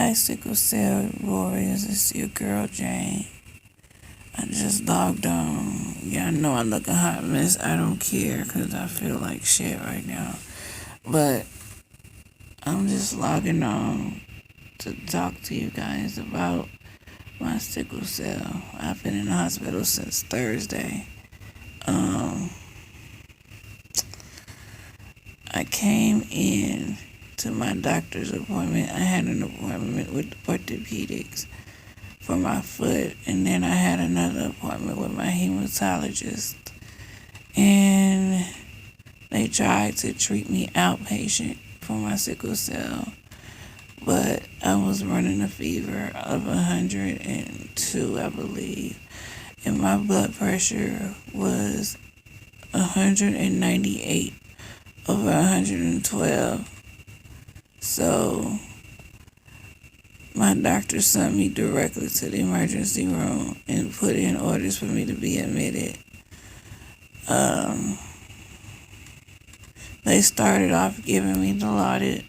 Hi, Sickle Cell Warriors. It's your girl, Jane. I just logged on. Yeah, I know I look a hot mess. I don't care because I feel like shit right now. But I'm just logging on to talk to you guys about my sickle cell. I've been in the hospital since Thursday. I came in to my doctor's appointment. I had an appointment with orthopedics for my foot, and then I had another appointment with my hematologist. And they tried to treat me outpatient for my sickle cell, but I was running a fever of 102, I believe, and my blood pressure was 198 over 112. So my doctor sent me directly to the emergency room and put in orders for me to be admitted. They started off giving me Dilaudid,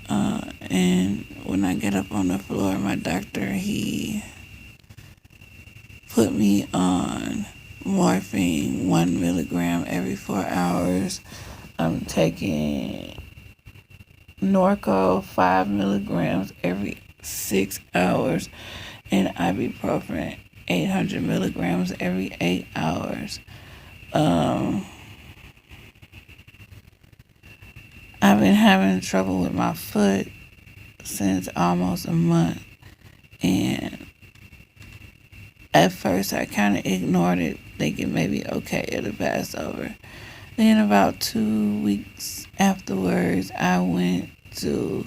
and when I get up on the floor, my doctor, he put me on morphine 1 milligram every 4 hours. I'm taking Norco 5 milligrams every 6 hours, and ibuprofen 800 milligrams every 8 hours. I've been having trouble with my foot since almost a month, and at first I kind of ignored it, thinking maybe okay, it'll pass over. Then about 2 weeks afterwards, I went to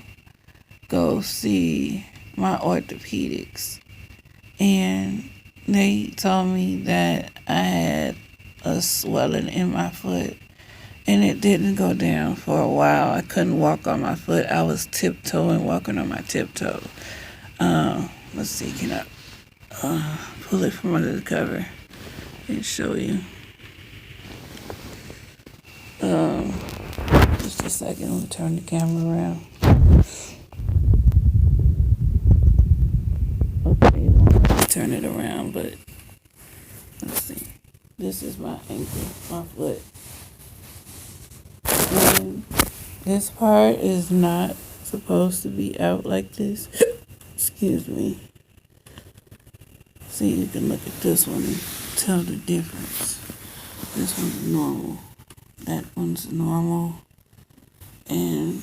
go see my orthopedics, and they told me that I had a swelling in my foot, and it didn't go down for a while. I couldn't walk on my foot. I was tiptoeing, walking on my tiptoe. Let's see, can I pull it from under the cover and show you? Just a second, let me turn the camera around. Okay, turn it around, but let's see. This is my ankle, my foot. And this part is not supposed to be out like this. Excuse me. See, you can look at this one and tell the difference. This one's normal. That one's normal. And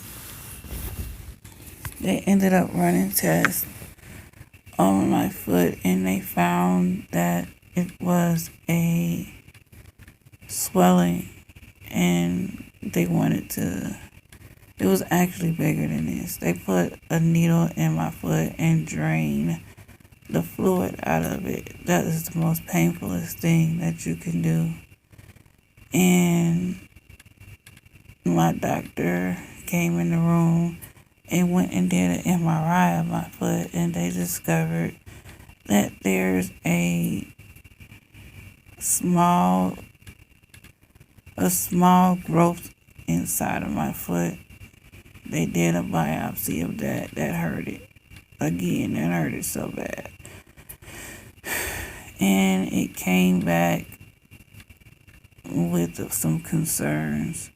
they ended up running tests on my foot, and they found that it was a swelling, and they wanted to, it was actually bigger than this. They put a needle in my foot and drained the fluid out of it. That is the most painfulest thing that you can do. And my doctor came in the room and went and did an MRI of my foot, and they discovered that there's a small growth inside of my foot. They did a biopsy of that. That hurt it. Again, that hurt it so bad. And it came back with some concerns.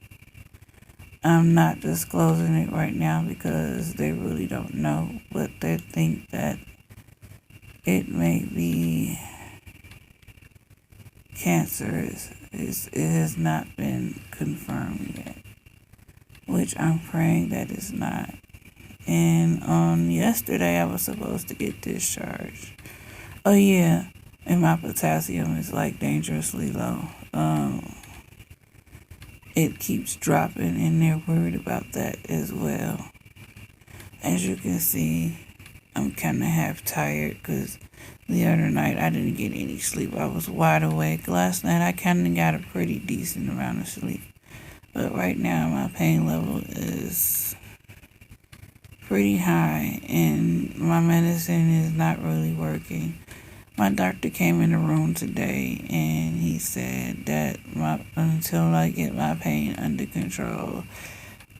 I'm not disclosing it right now because they really don't know, but they think that it may be cancerous. It has not been confirmed yet, which I'm praying that it's not. And on yesterday, I was supposed to get discharged. Oh yeah, and my potassium is like dangerously low. It keeps dropping, and they're worried about that as well. As you can see, I'm kind of half tired because the other night I didn't get any sleep. I was wide awake. Last night I kind of got a pretty decent amount of sleep. But right now my pain level is pretty high, and my medicine is not really working. My doctor came in the room today, and he said that until I get my pain under control,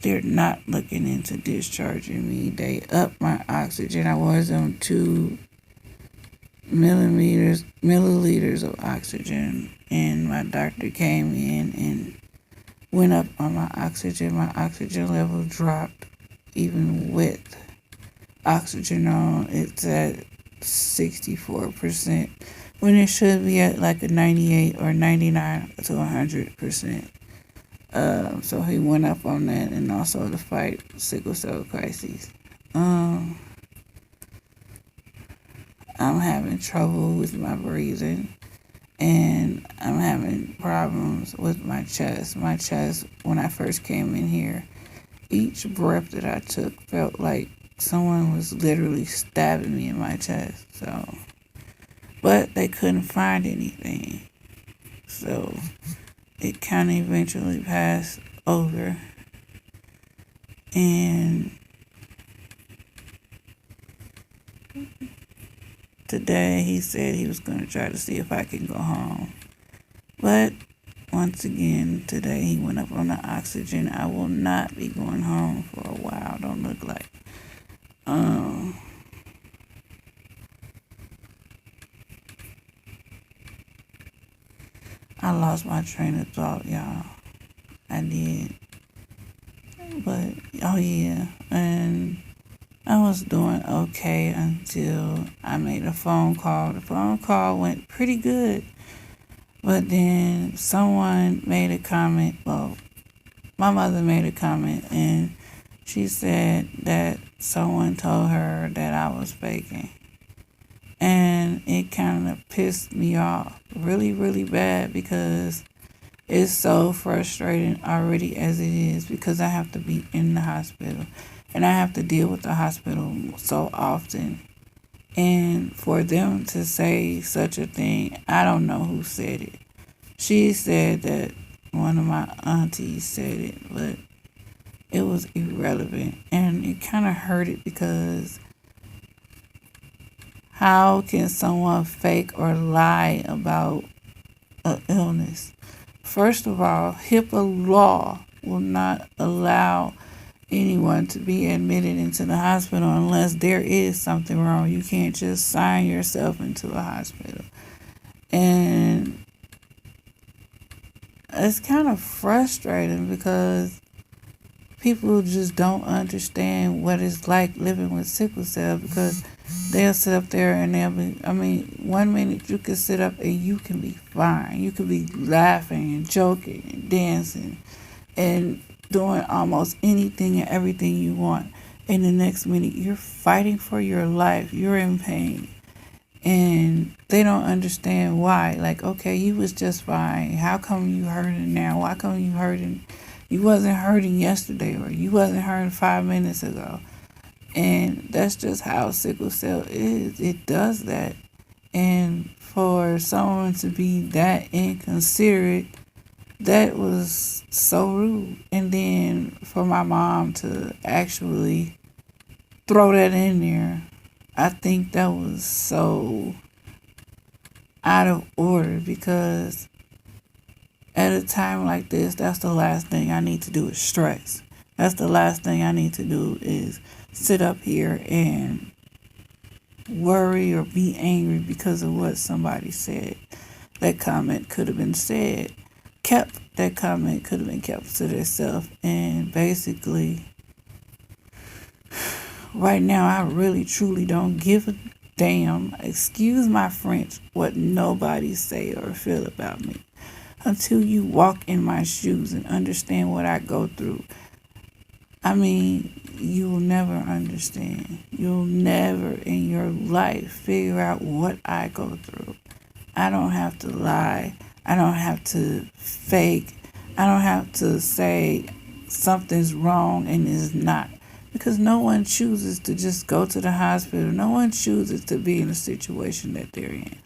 they're not looking into discharging me. They upped my oxygen. I was on 2 milliliters of oxygen, and my doctor came in and went up on my oxygen. My oxygen level dropped even with oxygen on. It's at 64% when it should be at like a 98 or 99 to 100%. So he went up on that, and also to fight sickle cell crises. I'm having trouble with my breathing, and I'm having problems with my chest. My chest, when I first came in here, each breath that I took felt like someone was literally stabbing me in my chest. So, but they couldn't find anything. So it kind of eventually passed over. And today he said he was going to try to see if I can go home. But once again, today he went up on the oxygen. I will not be going home for a while. Don't look like. I lost my train of thought, y'all. I did. But, oh yeah. And I was doing okay until I made a phone call. The phone call went pretty good. But then someone made a comment. Well, my mother made a comment, and she said that someone told her that I was faking. And it kind of pissed me off really, really bad, because it's so frustrating already as it is, because I have to be in the hospital and I have to deal with the hospital so often. And for them to say such a thing, I don't know who said it. She said that one of my aunties said it, but it was irrelevant. And it kind of hurt it, because how can someone fake or lie about an illness? First of all, HIPAA law will not allow anyone to be admitted into the hospital unless there is something wrong. You can't just sign yourself into a hospital. And it's kind of frustrating, because people just don't understand what it's like living with sickle cell, because they'll sit up there and they'll be, 1 minute you can sit up and you can be fine. You can be laughing and joking and dancing and doing almost anything and everything you want. And the next minute you're fighting for your life. You're in pain. And they don't understand why. Like, okay, you was just fine. How come you hurting now? Why come you hurting? You wasn't hurting yesterday, or you wasn't hurting 5 minutes ago. And that's just how sickle cell is. It does that. And for someone to be that inconsiderate, that was so rude. And then for my mom to actually throw that in there, I think that was so out of order, because at a time like this, that's the last thing I need to do is stress. That's the last thing I need to do is sit up here and worry or be angry because of what somebody said. That comment could have been said. That comment could have been kept to themselves. And basically, right now, I really, truly don't give a damn, excuse my French, what nobody say or feel about me. Until you walk in my shoes and understand what I go through, you will never understand. You'll never in your life figure out what I go through. I don't have to lie. I don't have to fake. I don't have to say something's wrong and it's not. Because no one chooses to just go to the hospital. No one chooses to be in the situation that they're in.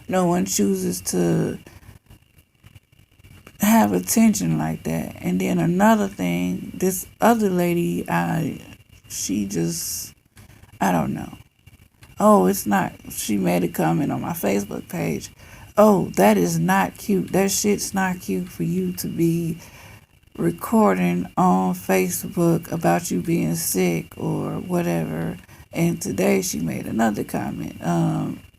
No one chooses to have attention like that. And then another thing, this other lady, I don't know. Oh, it's not. She made a comment on my Facebook page. Oh, that is not cute. That shit's not cute for you to be recording on Facebook about you being sick or whatever. And today she made another comment.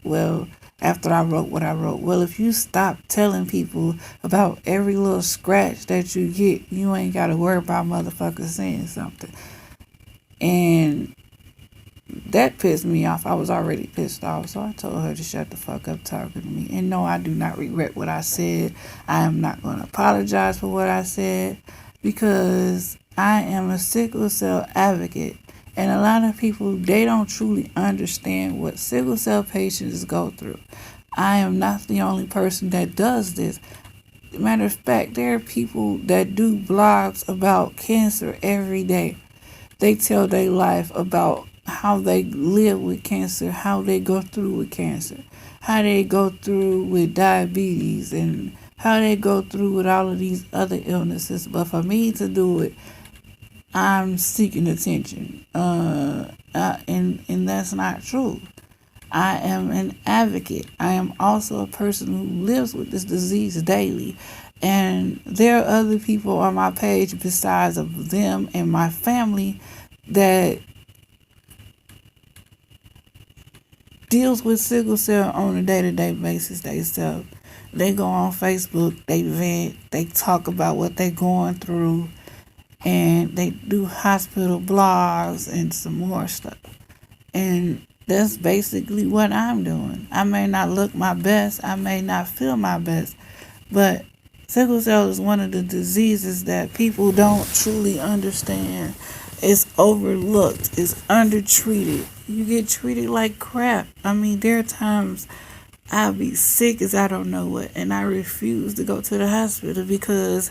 Well, after I wrote what I wrote, well, if you stop telling people about every little scratch that you get, you ain't got to worry about motherfuckers saying something. And that pissed me off. I was already pissed off. So I told her to shut the fuck up talking to me. And no, I do not regret what I said. I am not going to apologize for what I said because I am a sickle cell advocate. And a lot of people, they don't truly understand what sickle cell patients go through. I am not the only person that does this. Matter of fact, there are people that do blogs about cancer every day. They tell their life about how they live with cancer, how they go through with cancer, how they go through with diabetes, and how they go through with all of these other illnesses. But for me to do it, I'm seeking attention. And that's not true. I am an advocate. I am also a person who lives with this disease daily. And there are other people on my page besides of them and my family that deals with sickle cell on a day-to-day basis themselves. They go on Facebook, they vent, they talk about what they're going through, and they do hospital blogs and some more stuff. And that's basically what I'm doing. I may not look my best, I may not feel my best, but sickle cell is one of the diseases that people don't truly understand. It's overlooked, it's undertreated. You get treated like crap. I mean, there are times I'll be sick as I don't know what, and I refuse to go to the hospital because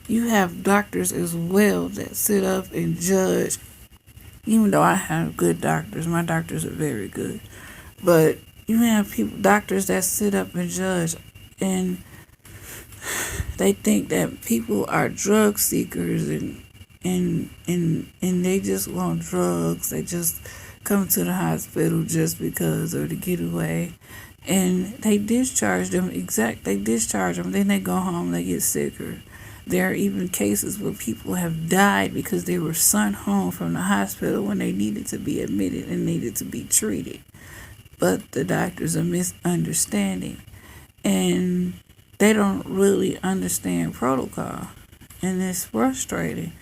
you have doctors as well that sit up and judge. Even though I have good doctors, my doctors are very good, but you have doctors that sit up and judge, and they think that people are drug seekers and they just want drugs. They just come to the hospital just because or to get away. And they discharge them, then they go home, they get sicker. There are even cases where people have died because they were sent home from the hospital when they needed to be admitted and needed to be treated. But the doctors are misunderstanding. And they don't really understand protocol. And it's frustrating.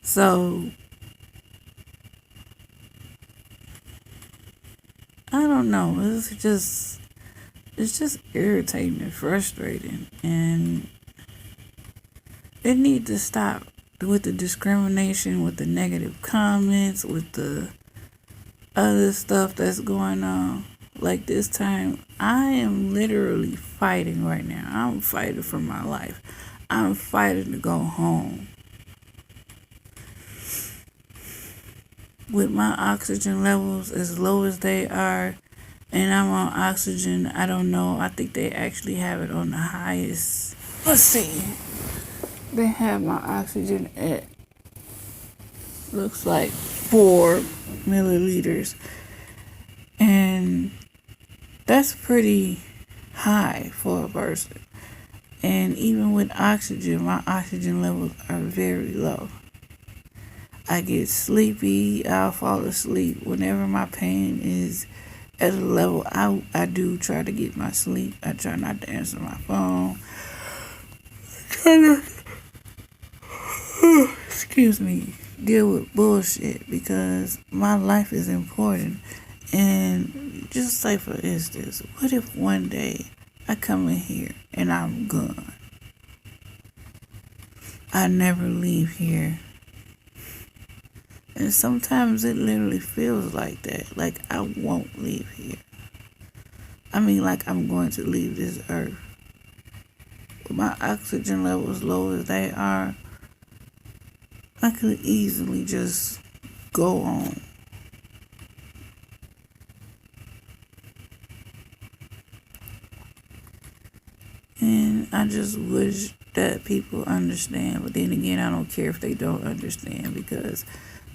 So, I don't know. It's just irritating and frustrating. And it needs to stop with the discrimination, with the negative comments, with the other stuff that's going on. Like this time, I am literally fighting right now. I'm fighting for my life. I'm fighting to go home. With my oxygen levels as low as they are, and I'm on oxygen, I don't know, I think they actually have it on the highest. Let's see. They have my oxygen at, looks like 4 milliliters. And that's pretty high for a person. And even with oxygen, my oxygen levels are very low. I get sleepy, I'll fall asleep. Whenever my pain is at a level, I do try to get my sleep. I try not to answer my phone. Excuse me, deal with bullshit because my life is important. And just say for instance, what if one day I come in here and I'm gone? I never leave here. And sometimes it literally feels like that. Like I won't leave here. I mean, like I'm going to leave this earth. With my oxygen levels low as they are, I could easily just go on. And I just wish that people understand. But then again, I don't care if they don't understand because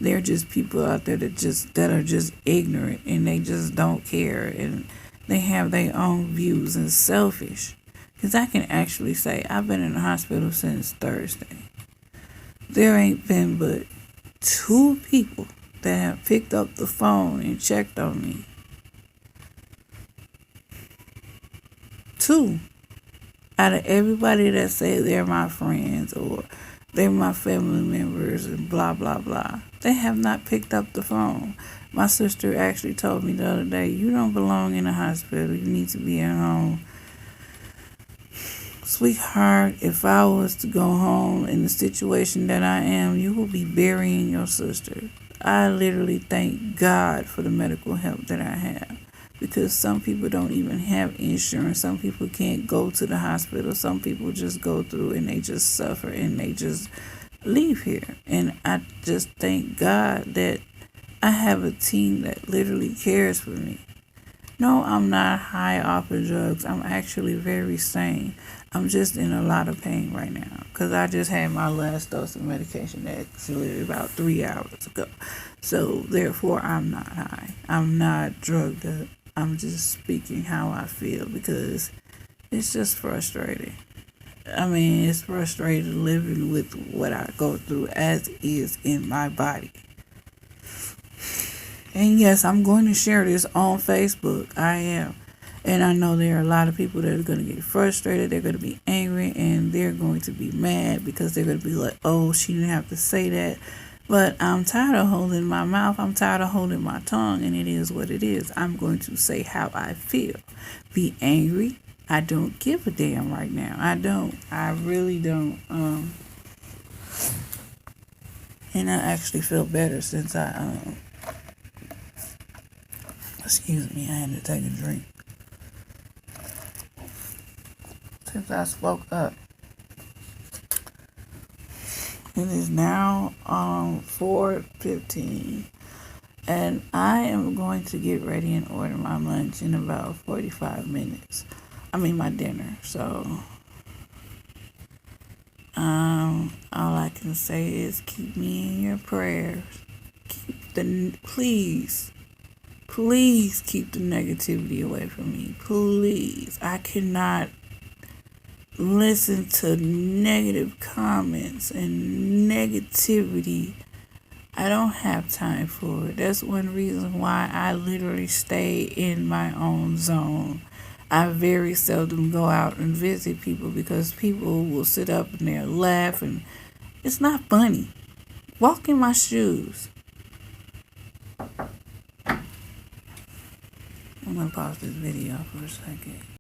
they're just people out there that are just ignorant and they just don't care and they have their own views and selfish. Because I can actually say I've been in the hospital since Thursday. There ain't been but 2 people that have picked up the phone and checked on me. 2 out of everybody that say they're my friends or they're my family members and blah blah blah. They have not picked up the phone. My sister actually told me the other day, "You don't belong in a hospital. You need to be at home." Sweetheart, if I was to go home in the situation that I am, you will be burying your sister. I literally thank God for the medical help that I have, because some people don't even have insurance. Some people can't go to the hospital. Some people just go through and they just suffer and they just leave here. And I just thank God that I have a team that literally cares for me. No, I'm not high off of drugs. I'm actually very sane. I'm just in a lot of pain right now because I just had my last dose of medication actually about 3 hours ago. So therefore, I'm not high. I'm not drugged up. I'm just speaking how I feel because it's just frustrating. I mean, it's frustrating living with what I go through as is in my body. And yes, I'm going to share this on Facebook. I am. And I know there are a lot of people that are going to get frustrated. They're going to be angry and they're going to be mad because they're going to be like, oh, she didn't have to say that. But I'm tired of holding my mouth. I'm tired of holding my tongue. And it is what it is. I'm going to say how I feel. Be angry. I don't give a damn right now. I don't. I really don't. And I actually feel better since excuse me, I had to take a drink. Since I spoke up. It is now 4:15, and I am going to get ready and order my lunch in about 45 minutes. I mean my dinner. So all I can say is keep me in your prayers. Please keep the negativity away from me. Please. I cannot listen to negative comments and negativity. I don't have time for it. That's one reason why I literally stay in my own zone. I very seldom go out and visit people because people will sit up and they'll laugh and it's not funny. Walk in my shoes. I'm going to pause this video for a second.